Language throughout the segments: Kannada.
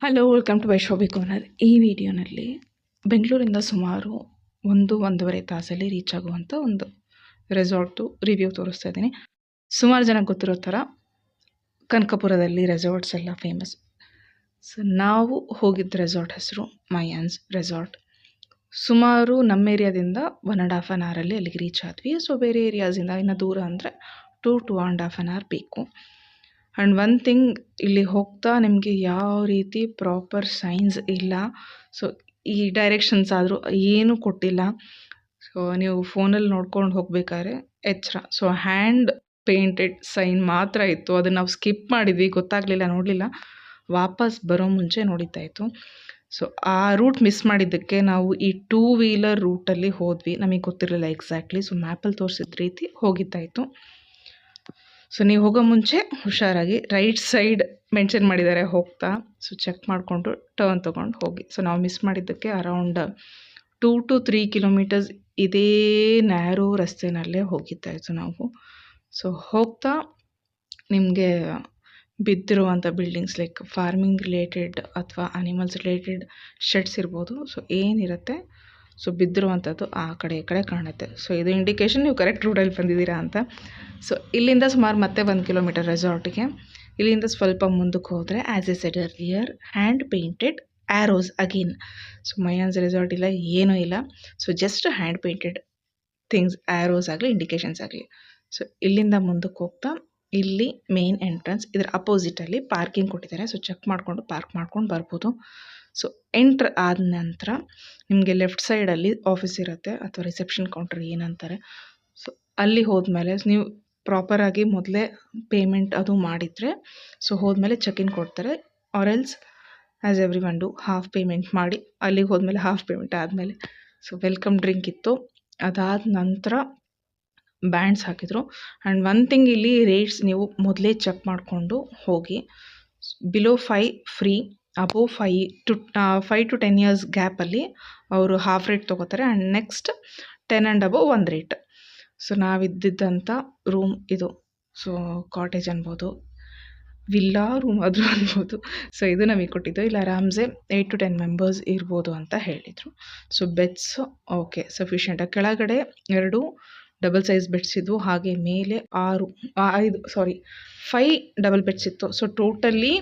ಹಲೋ, ವೆಲ್ಕಮ್ ಟು ವೈಶೋಭಿ ಕಾರ್ನರ್. ಈ ವಿಡಿಯೋನಲ್ಲಿ ಬೆಂಗಳೂರಿಂದ ಸುಮಾರು 1-1.5 ತಾಸಲ್ಲಿ ರೀಚ್ ಆಗುವಂಥ ಒಂದು ರೆಸಾರ್ಟ್ದು ರಿವ್ಯೂ ತೋರಿಸ್ತಾ ಇದ್ದೀನಿ. ಸುಮಾರು ಜನಕ್ಕೆ ಗೊತ್ತಿರೋ ಥರ ಕನಕಪುರದಲ್ಲಿ ರೆಸಾರ್ಟ್ಸ್ ಎಲ್ಲ ಫೇಮಸ್. ಸೊ ನಾವು ಹೋಗಿದ್ದ ರೆಸಾರ್ಟ್ ಹೆಸರು ಮಯಾನ್ಸ್ ರೆಸಾರ್ಟ್. ಸುಮಾರು ನಮ್ಮ ಏರಿಯಾದಿಂದ 1.5 ಅವರಲ್ಲಿ ಅಲ್ಲಿಗೆ ರೀಚ್ ಆದ್ವಿ. ಸೊ ಬೇರೆ ಏರಿಯಾಸಿಂದ ಇನ್ನು ದೂರ ಅಂದರೆ 2-2.5 ಅವರ್ ಬೇಕು. ಆ್ಯಂಡ್ ಒನ್ ಥಿಂಗ್, ಇಲ್ಲಿ ಹೋಗ್ತಾ ನಿಮಗೆ ಯಾವ ರೀತಿ ಪ್ರಾಪರ್ ಸೈನ್ಸ್ ಇಲ್ಲ. ಸೊ ಈ ಡೈರೆಕ್ಷನ್ಸ್ ಆದರೂ ಏನೂ ಕೊಟ್ಟಿಲ್ಲ. ಸೊ ನೀವು ಫೋನಲ್ಲಿ ನೋಡ್ಕೊಂಡು ಹೋಗ್ಬೇಕಾದ್ರೆ ಎಚ್ಚರ. ಸೊ ಹ್ಯಾಂಡ್ ಪೇಂಟೆಡ್ ಸೈನ್ ಮಾತ್ರ ಇತ್ತು. ಅದನ್ನು ನಾವು ಸ್ಕಿಪ್ ಮಾಡಿದ್ವಿ, ಗೊತ್ತಾಗಲಿಲ್ಲ, ನೋಡಲಿಲ್ಲ. ವಾಪಸ್ ಬರೋ ಮುಂಚೆ ನೋಡಿದ್ದಾಯಿತು. ಸೊ ಆ ರೂಟ್ ಮಿಸ್ ಮಾಡಿದ್ದಕ್ಕೆ ನಾವು ಈ 2 ವೀಲರ್ ರೂಟಲ್ಲಿ ಹೋದ್ವಿ. ನಮಗೆ ಗೊತ್ತಿರಲಿಲ್ಲ ಎಕ್ಸಾಕ್ಟ್ಲಿ. ಸೊ ಮ್ಯಾಪಲ್ಲಿ ತೋರಿಸಿದ ರೀತಿ ಹೋಗಿದ್ದಾಯಿತು. ಸೊ ನೀವು ಹೋಗೋ ಮುಂಚೆ ಹುಷಾರಾಗಿ ರೈಟ್ ಸೈಡ್ ಮೆನ್ಷನ್ ಮಾಡಿದ್ದಾರೆ ಹೋಗ್ತಾ. ಸೊ ಚೆಕ್ ಮಾಡಿಕೊಂಡು ಟರ್ನ್ ತೊಗೊಂಡು ಹೋಗಿ. ಸೊ ನಾವು ಮಿಸ್ ಮಾಡಿದ್ದಕ್ಕೆ ಅರೌಂಡ್ 2 to 3 ಕಿಲೋಮೀಟರ್ಸ್ ಇದೇ ನ್ಯಾರೋ ರಸ್ತೆನಲ್ಲೇ ಹೋಗಿದ್ದಾಯಿತು ನಾವು. ಸೊ ಹೋಗ್ತಾ ನಿಮಗೆ ಬಿದ್ದಿರುವಂಥ ಬಿಲ್ಡಿಂಗ್ಸ್ ಲೈಕ್ ಫಾರ್ಮಿಂಗ್ ರಿಲೇಟೆಡ್ ಅಥವಾ ಅನಿಮಲ್ಸ್ ರಿಲೇಟೆಡ್ ಶೆಡ್ಸ್ ಇರ್ಬೋದು. ಸೊ ಏನಿರುತ್ತೆ, ಸೊ ಬಿದ್ದಿರುವಂಥದ್ದು ಆ ಕಡೆ ಈ ಕಡೆ ಕಾಣುತ್ತೆ. ಸೊ ಇದು ಇಂಡಿಕೇಶನ್ ನೀವು ಕರೆಕ್ಟ್ ರೂಟಲ್ಲಿ ಬಂದಿದ್ದೀರಾ ಅಂತ. ಸೊ ಇಲ್ಲಿಂದ ಸುಮಾರು ಮತ್ತೆ 1 ಕಿಲೋಮೀಟರ್ ರೆಸಾರ್ಟ್ಗೆ. ಇಲ್ಲಿಂದ ಸ್ವಲ್ಪ ಮುಂದಕ್ಕೆ ಹೋದರೆ as I said earlier hand painted arrows again. So Mayans resort ಇಲ್ಲ, ಏನೂ ಇಲ್ಲ. So just hand painted things, arrows ಆಗಲಿ ಇಂಡಿಕೇಶನ್ಸ್ ಆಗಲಿ. ಸೊ ಇಲ್ಲಿಂದ ಮುಂದಕ್ಕೆ ಹೋಗ್ತಾ ಇಲ್ಲಿ ಮೇನ್ ಎಂಟ್ರೆನ್ಸ್, ಇದರ ಅಪೋಸಿಟಲ್ಲಿ ಪಾರ್ಕಿಂಗ್ ಕೊಟ್ಟಿದ್ದಾರೆ. ಸೊ ಚೆಕ್ ಮಾಡಿಕೊಂಡು ಪಾರ್ಕ್ ಮಾಡ್ಕೊಂಡು ಬರ್ಬೋದು. ಸೊ ಎಂಟ್ರ್ ಆದ ನಂತರ ನಿಮಗೆ ಲೆಫ್ಟ್ ಸೈಡಲ್ಲಿ ಆಫೀಸ್ ಇರುತ್ತೆ ಅಥವಾ ರಿಸೆಪ್ಷನ್ ಕೌಂಟರ್ ಏನಂತಾರೆ. ಸೊ ಅಲ್ಲಿ ಹೋದ್ಮೇಲೆ ನೀವು ಪ್ರಾಪರಾಗಿ ಮೊದಲೇ ಪೇಮೆಂಟ್ ಅದು ಮಾಡಿದರೆ ಸೊ ಹೋದ್ಮೇಲೆ ಚೆಕ್ ಇನ್ ಕೊಡ್ತಾರೆ. Or else as every one do half payment ಮಾಡಿ ಅಲ್ಲಿಗೆ ಹೋದ್ಮೇಲೆ ಹಾಫ್ ಪೇಮೆಂಟ್ ಆದಮೇಲೆ ಸೊ ವೆಲ್ಕಮ್ ಡ್ರಿಂಕ್ ಇತ್ತು. ಅದಾದ ನಂತರ ಬ್ಯಾಂಡ್ಸ್ ಹಾಕಿದರು. ಆ್ಯಂಡ್ ಒನ್ ಥಿಂಗ್, ಇಲ್ಲಿ ರೇಟ್ಸ್ ನೀವು ಮೊದಲೇ ಚೆಕ್ ಮಾಡಿಕೊಂಡು ಹೋಗಿ. Below 5 free, above 5 to 10 years ಗ್ಯಾಪಲ್ಲಿ ಅವರು ಹಾಫ್ ರೇಟ್ ತೊಗೋತಾರೆ. ಆ್ಯಂಡ್ ನೆಕ್ಸ್ಟ್ 10 ಆ್ಯಂಡ್ ಅಬೋವ್ ಒಂದು ರೇಟ್. ಸೊ ನಾವಿದ್ದಿದ್ದಂಥ ರೂಮ್ ಇದು. ಸೊ ಕಾಟೇಜ್ ಅನ್ಬೋದು, ವಿಲ್ಲಾ ರೂಮ್ ಆದರೂ ಅನ್ಬೋದು. ಸೊ ಇದು ನಮಗೆ ಕೊಟ್ಟಿದ್ದು. ಇಲ್ಲಿ ಆರಾಮ್ಸೆ 8 to 10 ಮೆಂಬರ್ಸ್ ಇರ್ಬೋದು ಅಂತ ಹೇಳಿದರು. So beds okay sufficient. ಕೆಳಗಡೆ 2 ಡಬಲ್ ಸೈಜ್ ಬೆಡ್ಸ್ ಇದ್ವು, ಹಾಗೆ ಮೇಲೆ 5 ಡಬಲ್ ಬೆಡ್ಸ್ ಇತ್ತು. ಸೊ ಟೋಟಲಿ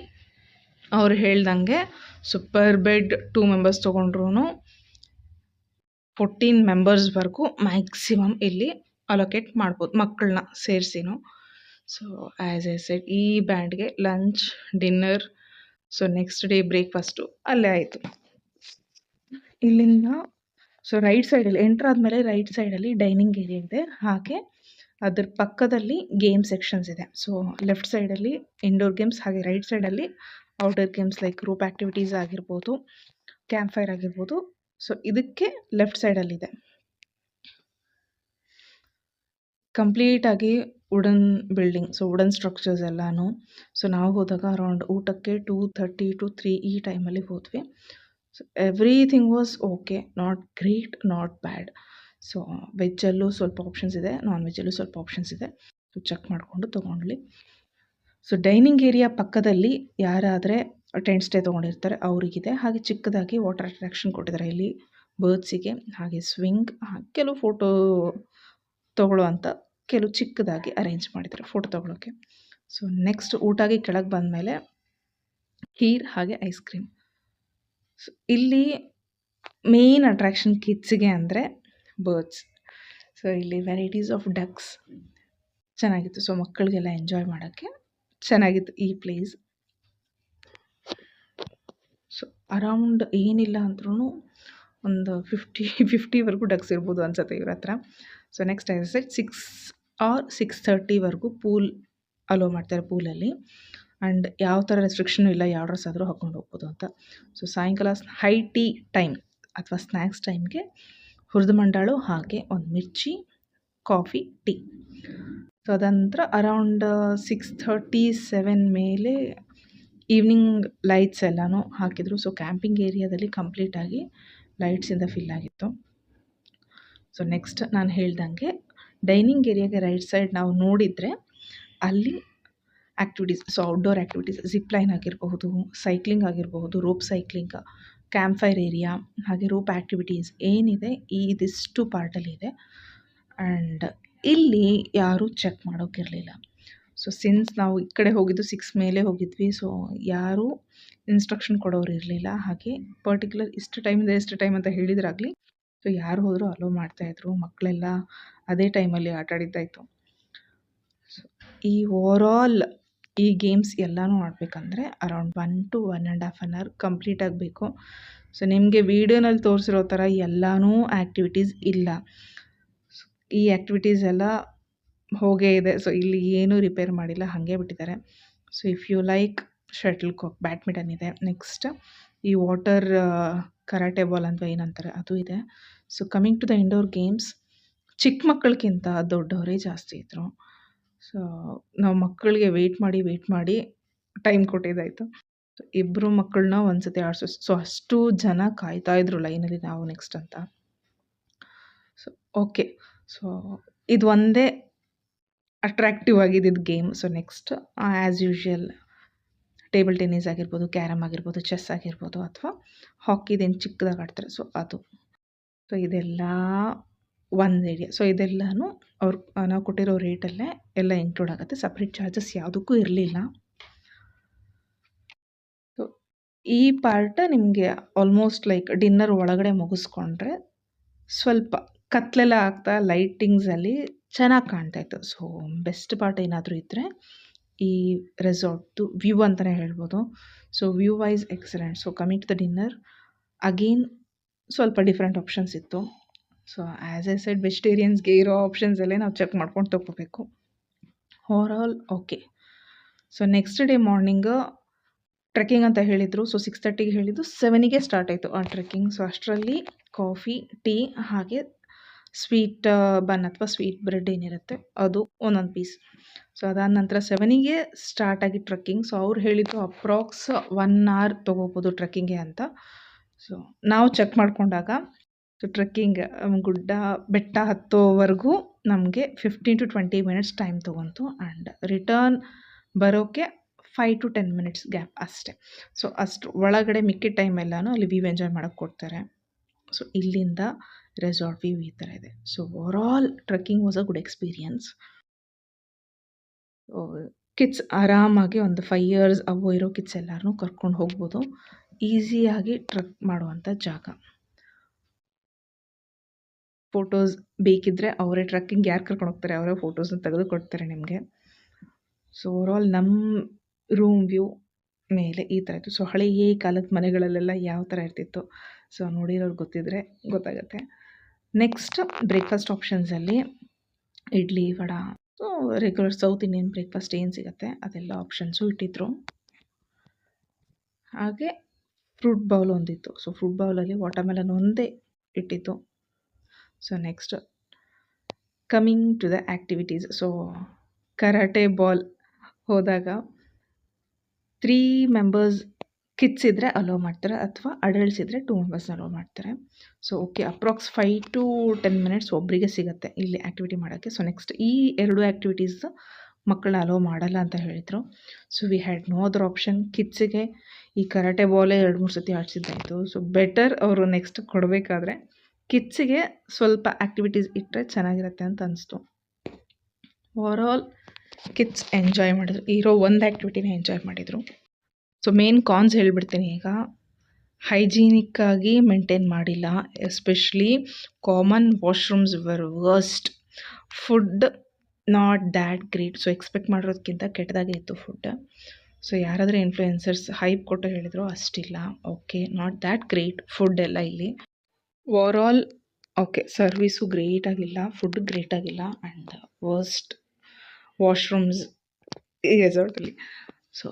ಅವ್ರು ಹೇಳ್ದಂಗೆ ಸೊ ಪರ್ ಬೆಡ್ 2 ಮೆಂಬರ್ಸ್ ತೊಗೊಂಡ್ರು 14 ಮೆಂಬರ್ಸ್ವರೆಗೂ ಮ್ಯಾಕ್ಸಿಮಮ್ ಇಲ್ಲಿ ಅಲೋಕೇಟ್ ಮಾಡ್ಬೋದು, ಮಕ್ಕಳನ್ನ ಸೇರಿಸಿನೂ. ಸೊ ಆ್ಯಸ್ ಎ ಸೆಡ್ ಈ ಬ್ಯಾಂಡ್ಗೆ lunch, dinner, so next day breakfast ಅಲ್ಲೇ ಆಯಿತು. ಇಲ್ಲಿಂದ ಸೊ ರೈಟ್ ಸೈಡಲ್ಲಿ ಎಂಟ್ರ್ ಆದಮೇಲೆ ರೈಟ್ ಸೈಡಲ್ಲಿ ಡೈನಿಂಗ್ ಏರಿಯಾ ಇದೆ. ಹಾಗೆ ಅದ್ರ ಪಕ್ಕದಲ್ಲಿ ಗೇಮ್ ಸೆಕ್ಷನ್ಸ್ ಇದೆ. ಸೊ ಲೆಫ್ಟ್ ಸೈಡಲ್ಲಿ ಇಂಡೋರ್ ಗೇಮ್ಸ್, ಹಾಗೆ ರೈಟ್ ಸೈಡಲ್ಲಿ outdoor games like group activities ಆಗಿರ್ಬೋದು, ಕ್ಯಾಂಪ್ ಫೈರ್ ಆಗಿರ್ಬೋದು. ಸೊ ಇದಕ್ಕೆ ಲೆಫ್ಟ್ ಸೈಡಲ್ಲಿದೆ. ಕಂಪ್ಲೀಟಾಗಿ wooden building, so wooden structures ಎಲ್ಲನೂ. ಸೊ ನಾವು ಹೋದಾಗ ಅರೌಂಡ್ ಊಟಕ್ಕೆ 2:30 to 3 ಈ ಟೈಮಲ್ಲಿ ಹೋದ್ವಿ. So everything was okay, not great, not bad. So ವೆಜ್ಜಲ್ಲೂ ಸ್ವಲ್ಪ ಆಪ್ಷನ್ಸ್ ಇದೆ, ನಾನ್ ವೆಜ್ಜಲ್ಲೂ ಸ್ವಲ್ಪ ಆಪ್ಷನ್ಸ್ ಇದೆ. ಸೊ ಚೆಕ್ ಮಾಡಿಕೊಂಡು ತೊಗೊಂಡ್ಲಿ. ಸೊ ಡೈನಿಂಗ್ ಏರಿಯಾ ಪಕ್ಕದಲ್ಲಿ ಯಾರಾದರೆ ಟೆಂಟ್ ಸ್ಟೇ ತೊಗೊಂಡಿರ್ತಾರೆ ಅವರಿಗಿದೆ. ಹಾಗೆ ಚಿಕ್ಕದಾಗಿ ವಾಟರ್ ಅಟ್ರಾಕ್ಷನ್ ಕೊಟ್ಟಿದ್ದಾರೆ ಇಲ್ಲಿ ಬರ್ಡ್ಸಿಗೆ. ಹಾಗೆ ಸ್ವಿಂಗ್, ಕೆಲವು ಫೋಟೋ ತೊಗೊಳ್ಳೋವಂಥ ಕೆಲವು ಚಿಕ್ಕದಾಗಿ ಅರೇಂಜ್ ಮಾಡಿದ್ದಾರೆ ಫೋಟೋ ತೊಗೊಳೋಕ್ಕೆ. ಸೊ ನೆಕ್ಸ್ಟ್ ಊಟಾಗಿ ಕೆಳಗೆ ಬಂದಮೇಲೆ ಖೀರ್ ಹಾಗೆ ಐಸ್ ಕ್ರೀಮ್. ಸೊ ಇಲ್ಲಿ ಮೇನ್ ಅಟ್ರಾಕ್ಷನ್ ಕಿಡ್ಸಿಗೆ ಅಂದರೆ ಬರ್ಡ್ಸ್. ಸೊ ಇಲ್ಲಿ ವೆರೈಟೀಸ್ ಆಫ್ ಡಕ್ಸ್ ಚೆನ್ನಾಗಿತ್ತು. ಸೊ ಮಕ್ಕಳಿಗೆಲ್ಲ ಎಂಜಾಯ್ ಮಾಡೋಕ್ಕೆ ಚೆನ್ನಾಗಿತ್ತು ಈ ಪ್ಲೇಸ್. ಸೊ ಅರೌಂಡ್ ಏನಿಲ್ಲ ಅಂದ್ರೂ ಒಂದು 50ವರೆಗೂ ಡಕ್ಸ್ ಇರ್ಬೋದು ಅನ್ಸುತ್ತೆ ಇವ್ರ ಹತ್ರ. So next as said 6 or 6:30ವರೆಗೂ ಪೂಲ್ ಅಲೋ ಮಾಡ್ತಾರೆ ಪೂಲಲ್ಲಿ. ಆ್ಯಂಡ್ ಯಾವ ಥರ ರೆಸ್ಟ್ರಿಕ್ಷನು ಇಲ್ಲ, ಯಾವ ಡ್ರೆಸ್ ಆದರೂ ಹಾಕ್ಕೊಂಡು ಹೋಗ್ಬೋದು ಅಂತ. ಸೊ ಸಾಯಂಕಾಲ ಹೈ ಟೀ ಟೈಮ್ ಅಥವಾ ಸ್ನ್ಯಾಕ್ಸ್ ಟೈಮ್ಗೆ ಹುರಿದ ಮಂಡಾಳು ಹಾಗೆ ಒಂದು ಮಿರ್ಚಿ, ಕಾಫಿ, ಟೀ. ಸೊ ಅದಂತರ ಅರೌಂಡ್ 6:37 ಮೇಲೆ ಈವ್ನಿಂಗ್ ಲೈಟ್ಸ್ ಎಲ್ಲನೂ ಹಾಕಿದರು. ಸೊ ಕ್ಯಾಂಪಿಂಗ್ ಏರಿಯಾದಲ್ಲಿ ಕಂಪ್ಲೀಟಾಗಿ ಲೈಟ್ಸಿಂದ ಫಿಲ್ ಆಗಿತ್ತು. ಸೊ ನೆಕ್ಸ್ಟ್ ನಾನು ಹೇಳ್ದಂಗೆ ಡೈನಿಂಗ್ ಏರಿಯಾಗೆ ರೈಟ್ ಸೈಡ್ ನಾವು ನೋಡಿದರೆ ಅಲ್ಲಿ activities, so outdoor activities zip line ಆಗಿರಬಹುದು, ಸೈಕ್ಲಿಂಗ್ ಆಗಿರಬಹುದು, rope cycling, camp fire area, ಹಾಗೆ ರೋಪ್ ಆ್ಯಕ್ಟಿವಿಟೀಸ್ ಏನಿದೆ ಇದಿಷ್ಟು ಪಾರ್ಟಲ್ಲಿದೆ. ಆ್ಯಂಡ್ ಇಲ್ಲಿ ಯಾರೂ ಚೆಕ್ ಮಾಡೋಕ್ಕಿರಲಿಲ್ಲ. ಸೊ ಸಿನ್ಸ್ ನಾವು ಈ ಕಡೆ ಹೋಗಿದ್ದು 6 ಮೇಲೆ ಹೋಗಿದ್ವಿ, ಸೊ ಯಾರೂ ಇನ್ಸ್ಟ್ರಕ್ಷನ್ ಕೊಡೋರು ಇರಲಿಲ್ಲ. ಹಾಗೆ ಪರ್ಟಿಕ್ಯುಲರ್ ಇಷ್ಟು ಟೈಮಿಂದ ಎಷ್ಟು ಟೈಮ್ ಅಂತ ಹೇಳಿದ್ರಾಗಲಿ, ಸೊ ಯಾರು ಹೋದರೂ ಅಲೋ ಮಾಡ್ತಾಯಿದ್ರು. ಮಕ್ಕಳೆಲ್ಲ ಅದೇ ಟೈಮಲ್ಲಿ ಆಟ ಆಡಿದ್ದಾಯಿತು. ಸೊ ಈ ಓವರಾಲ್ ಈ ಗೇಮ್ಸ್ ಎಲ್ಲನೂ ಆಡಬೇಕಂದ್ರೆ ಅರೌಂಡ್ 1 to 1.5 hour ಕಂಪ್ಲೀಟ್ ಆಗಬೇಕು. ಸೊ ನಿಮಗೆ ವೀಡಿಯೋನಲ್ಲಿ ತೋರಿಸಿರೋ ಥರ ಎಲ್ಲನೂ ಆ್ಯಕ್ಟಿವಿಟೀಸ್ ಇಲ್ಲ. ಈ ಆ್ಯಕ್ಟಿವಿಟೀಸ್ ಎಲ್ಲ ಹೋಗೇ ಇದೆ. ಸೊ ಇಲ್ಲಿ ಏನೂ ರಿಪೇರ್ ಮಾಡಿಲ್ಲ, ಹಾಗೆ ಬಿಟ್ಟಿದ್ದಾರೆ. So if you like shuttle cock, badminton ಇದೆ. ನೆಕ್ಸ್ಟ್ ಈ ವಾಟರ್ ಕರಾಟೆ ಬಾಲ್ ಅಂತ ಏನಂತಾರೆ ಅದು ಇದೆ. So coming to the indoor games, ಚಿಕ್ಕ ಮಕ್ಕಳಿಗಿಂತ ದೊಡ್ಡವರೇ ಜಾಸ್ತಿ ಇದ್ದರು. ಸೊ ನಾವು ಮಕ್ಕಳಿಗೆ ವೆಯ್ಟ್ ಮಾಡಿ ಟೈಮ್ ಕೊಟ್ಟಿದ್ದಾಯಿತು. ಇಬ್ಬರು ಮಕ್ಕಳನ್ನ ಒಂದು ಸತಿ ಆಡಿಸೋ, ಸೊ ಅಷ್ಟು ಜನ ಕಾಯ್ತಾಯಿದ್ರು ಲೈನಲ್ಲಿ ನಾವು ನೆಕ್ಸ್ಟ್ ಅಂತ. ಸೊ ಓಕೆ, ಸೊ ಇದು ಒಂದೇ ಅಟ್ರಾಕ್ಟಿವ್ ಆಗಿದ್ದಿದ್ದು game. So next as usual table tennis ಆಗಿರ್ಬೋದು, ಕ್ಯಾರಮ್ ಆಗಿರ್ಬೋದು, ಚೆಸ್ ಆಗಿರ್ಬೋದು, ಅಥವಾ ಹಾಕಿದೇನು ಚಿಕ್ಕದಾಗಿ ಆಡ್ತಾರೆ, ಸೊ ಅದು. ಸೊ ಇದೆಲ್ಲ ಒಂದು ಏರಿಯಾ. ಸೊ ಇದೆಲ್ಲನೂ ಅವ್ರು ನಾವು ಕೊಟ್ಟಿರೋ ರೇಟಲ್ಲೇ ಎಲ್ಲ ಇನ್ಕ್ಲೂಡ್ ಆಗುತ್ತೆ. ಸಪ್ರೇಟ್ ಚಾರ್ಜಸ್ ಯಾವುದಕ್ಕೂ ಇರಲಿಲ್ಲ. ಸೊ ಈ ಪಾರ್ಟ್ ನಿಮಗೆ ಆಲ್ಮೋಸ್ಟ್ ಲೈಕ್ ಡಿನ್ನರ್ ಒಳಗಡೆ ಮುಗಿಸ್ಕೊಂಡ್ರೆ ಸ್ವಲ್ಪ ಕತ್ಲೆಲ್ಲ ಆಗ್ತಾ ಲೈಟಿಂಗ್ಸಲ್ಲಿ ಚೆನ್ನಾಗಿ ಕಾಣ್ತಾಯಿತ್ತು. ಸೊ ಬೆಸ್ಟ್ ಪಾರ್ಟ್ ಏನಾದರೂ ಇದ್ದರೆ ಈ ರೆಸಾರ್ಟ್ದು ವ್ಯೂ ಅಂತಲೇ ಹೇಳ್ಬೋದು. So view wise excellent. So coming to the dinner again ಸ್ವಲ್ಪ ಡಿಫ್ರೆಂಟ್ ಆಪ್ಷನ್ಸ್ ಇತ್ತು. ಸೊ ಆ್ಯಸ್ ಎ ಸೈಡ್ ವೆಜಿಟೇರಿಯನ್ಸ್ಗೆ ಇರೋ ಆಪ್ಷನ್ಸ್ ಎಲ್ಲ ನಾವು ಚೆಕ್ ಮಾಡ್ಕೊಂಡು ತೊಗೋಬೇಕು. Overall okay. So next day morning trekking ಅಂತ ಹೇಳಿದರು. ಸೊ 6:30ಗೆ ಹೇಳಿದ್ದು 7ಗೆ ಸ್ಟಾರ್ಟ್ ಆಯಿತು ಆ ಟ್ರೆಕ್ಕಿಂಗ್. ಸೊ ಅಷ್ಟರಲ್ಲಿ ಕಾಫಿ, ಟೀ, ಹಾಗೆ ಸ್ವೀಟ್ ಬನ್ ಅಥವಾ ಸ್ವೀಟ್ ಬ್ರೆಡ್ ಏನಿರುತ್ತೆ ಅದು ಒಂದೊಂದು ಪೀಸ್. ಸೊ ಅದಾದ ನಂತರ 7ಗೆ ಸ್ಟಾರ್ಟ್ ಆಗಿ ಟ್ರೆಕ್ಕಿಂಗ್. ಸೊ ಅವ್ರು ಹೇಳಿದ್ದು ಅಪ್ರಾಕ್ಸ್ 1 hour ತೊಗೋಬೋದು ಟ್ರೆಕ್ಕಿಂಗ್ಗೆ ಅಂತ. ಸೊ ನಾವು ಚೆಕ್ ಮಾಡಿಕೊಂಡಾಗ ಸೊ ಟ್ರೆಕ್ಕಿಂಗ್ ಗುಡ್ಡ ಬೆಟ್ಟ ಹತ್ತೋವರೆಗೂ ನಮಗೆ 15 to 20 minutes ಟೈಮ್ ತೊಗೊಂತು. ಆ್ಯಂಡ್ ರಿಟರ್ನ್ ಬರೋಕ್ಕೆ 5 to 10 minutes ಗ್ಯಾಪ್ ಅಷ್ಟೇ. ಸೊ ಅಷ್ಟು ಒಳಗಡೆ ಮಿಕ್ಕಿದ ಟೈಮ್ ಎಲ್ಲನೂ ಅಲ್ಲಿ ವ್ಯೂ ಎಂಜಾಯ್ ಮಾಡೋಕ್ಕೆ ಕೊಡ್ತಾರೆ. ಸೊ ಇಲ್ಲಿಂದ ರೆಸಾರ್ಟ್ ವ್ಯೂ ಈ ಥರ ಇದೆ. So overall trekking was a good experience. Kids ಆರಾಮಾಗಿ ಒಂದು 5 years ಅವು ಇರೋ ಕಿಡ್ಸ್ ಎಲ್ಲರೂ ಕರ್ಕೊಂಡು ಹೋಗ್ಬೋದು. ಈಸಿಯಾಗಿ ಟ್ರೆಕ್ ಮಾಡುವಂಥ ಜಾಗ. ಫೋಟೋಸ್ ಬೇಕಿದ್ದರೆ ಅವರೇ ಟ್ರೆಕ್ಕಿಂಗ್ ಯಾರು ಕರ್ಕೊಂಡು ಹೋಗ್ತಾರೆ ಅವರೇ ಫೋಟೋಸ್ನ ತೆಗೆದು ಕೊಡ್ತಾರೆ ನಿಮಗೆ. ಸೊ ಓವರಾಲ್ ನಮ್ಮ ರೂಮ್ ವ್ಯೂ ಮೇಲೆ ಈ ಥರ ಇತ್ತು. ಸೊ ಹಳೆಯ ಕಾಲದ ಮನೆಗಳಲ್ಲೆಲ್ಲ ಯಾವ ಥರ ಇರ್ತಿತ್ತು, ಸೊ ನೋಡಿರೋರು ಗೊತ್ತಿದ್ದರೆ ಗೊತ್ತಾಗುತ್ತೆ. ನೆಕ್ಸ್ಟ್ ಬ್ರೇಕ್ಫಾಸ್ಟ್ ಆಪ್ಷನ್ಸಲ್ಲಿ idli, vada, so regular South Indian breakfast ಏನು ಸಿಗುತ್ತೆ ಅದೆಲ್ಲ ಆಪ್ಷನ್ಸು ಇಟ್ಟಿದ್ರು. ಹಾಗೆ ಫ್ರೂಟ್ ಬೌಲ್ ಒಂದಿತ್ತು. ಸೊ ಫ್ರೂಟ್ ಬೌಲಲ್ಲಿ ವಾಟರ್ಮೆಲನ್ ಒಂದೇ ಇಟ್ಟಿತ್ತು. So next coming to the activities. So karate ball ಹೋದಾಗ 3 members ಕಿಡ್ಸ್ ಇದ್ದರೆ ಅಲೋ ಮಾಡ್ತಾರೆ, ಅಥವಾ ಅಡಲ್ಟ್ಸ್ ಇದ್ದರೆ 2 members ಅಲೋ ಮಾಡ್ತಾರೆ. So okay, approx 5 to 10 minutes ಒಬ್ಬರಿಗೆ ಸಿಗುತ್ತೆ ಇಲ್ಲಿ ಆ್ಯಕ್ಟಿವಿಟಿ ಮಾಡೋಕ್ಕೆ. ಸೊ ನೆಕ್ಸ್ಟ್ ಈ 2 ಆ್ಯಕ್ಟಿವಿಟೀಸ್ ಮಕ್ಕಳನ್ನ ಅಲೋ ಮಾಡಲ್ಲ ಅಂತ ಹೇಳಿದರು. So we had no other option. ಕಿಡ್ಸಿಗೆ ಈ ಕರಾಟೆ ಬಾಲೇ 2-3 ಸತಿ ಆಡಿಸಿದ್ದಾಯಿತು. ಸೊ ಬೆಟರ್ ಅವರು ನೆಕ್ಸ್ಟ್ ಕೊಡಬೇಕಾದ್ರೆ ಕಿಡ್ಸಿಗೆ ಸ್ವಲ್ಪ ಆ್ಯಕ್ಟಿವಿಟೀಸ್ ಇಟ್ಟರೆ ಚೆನ್ನಾಗಿರುತ್ತೆ ಅಂತ ಅನಿಸ್ತು. ಓವರಾಲ್ ಕಿಡ್ಸ್ ಎಂಜಾಯ್ ಮಾಡಿದ್ರು, ಇರೋ ಒಂದು ಆ್ಯಕ್ಟಿವಿಟಿನ ಎಂಜಾಯ್ ಮಾಡಿದರು. ಸೊ ಮೇನ್ ಕಾನ್ಸ್ ಹೇಳಿಬಿಡ್ತೀನಿ ಈಗ. ಹೈಜೀನಿಕ್ಕಾಗಿ ಮೇಂಟೈನ್ ಮಾಡಿಲ್ಲ, especially common washrooms were worst. Food not that great. So expect ಮಾಡಿರೋದಕ್ಕಿಂತ ಕೆಟ್ಟದಾಗೆ ಇತ್ತು ಫುಡ್. ಸೊ ಯಾರಾದರೂ ಇನ್ಫ್ಲುಯೆನ್ಸರ್ಸ್ ಹೈಪ್ ಕೊಟ್ಟು ಹೇಳಿದ್ರು, ಅಷ್ಟಿಲ್ಲ. Okay, not that great food ಎಲ್ಲ ಇಲ್ಲಿ. ಓವರಾಲ್ ಓಕೆ, ಸರ್ವಿಸು ಗ್ರೇಟ್ ಆಗಿಲ್ಲ, ಫುಡ್ ಗ್ರೇಟ್ ಆಗಿಲ್ಲ, ಆ್ಯಂಡ್ ವರ್ಸ್ಟ್ ವಾಶ್ರೂಮ್ಸ್ ಈ ರೆಸಾರ್ಟಲ್ಲಿ. ಸೊ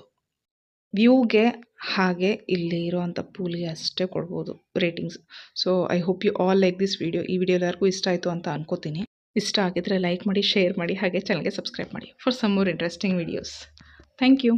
ವ್ಯೂಗೆ ಹಾಗೆ ಇಲ್ಲಿ ಇರೋವಂಥ ಪೂಲ್ಗೆ ಅಷ್ಟೇ ಕೊಡ್ಬೋದು ratings. So I hope you all like this video. ಈ ವಿಡಿಯೋ ಎಲ್ಲರಿಗೂ ಇಷ್ಟ ಆಯಿತು ಅಂತ ಅನ್ಕೋತೀನಿ. ಇಷ್ಟ ಆಗಿದ್ರೆ ಲೈಕ್ ಮಾಡಿ, ಶೇರ್ ಮಾಡಿ, ಹಾಗೆ ಚಾನಲ್ಗೆ ಸಬ್ಸ್ಕ್ರೈಬ್ ಮಾಡಿ for some more interesting videos. Thank you.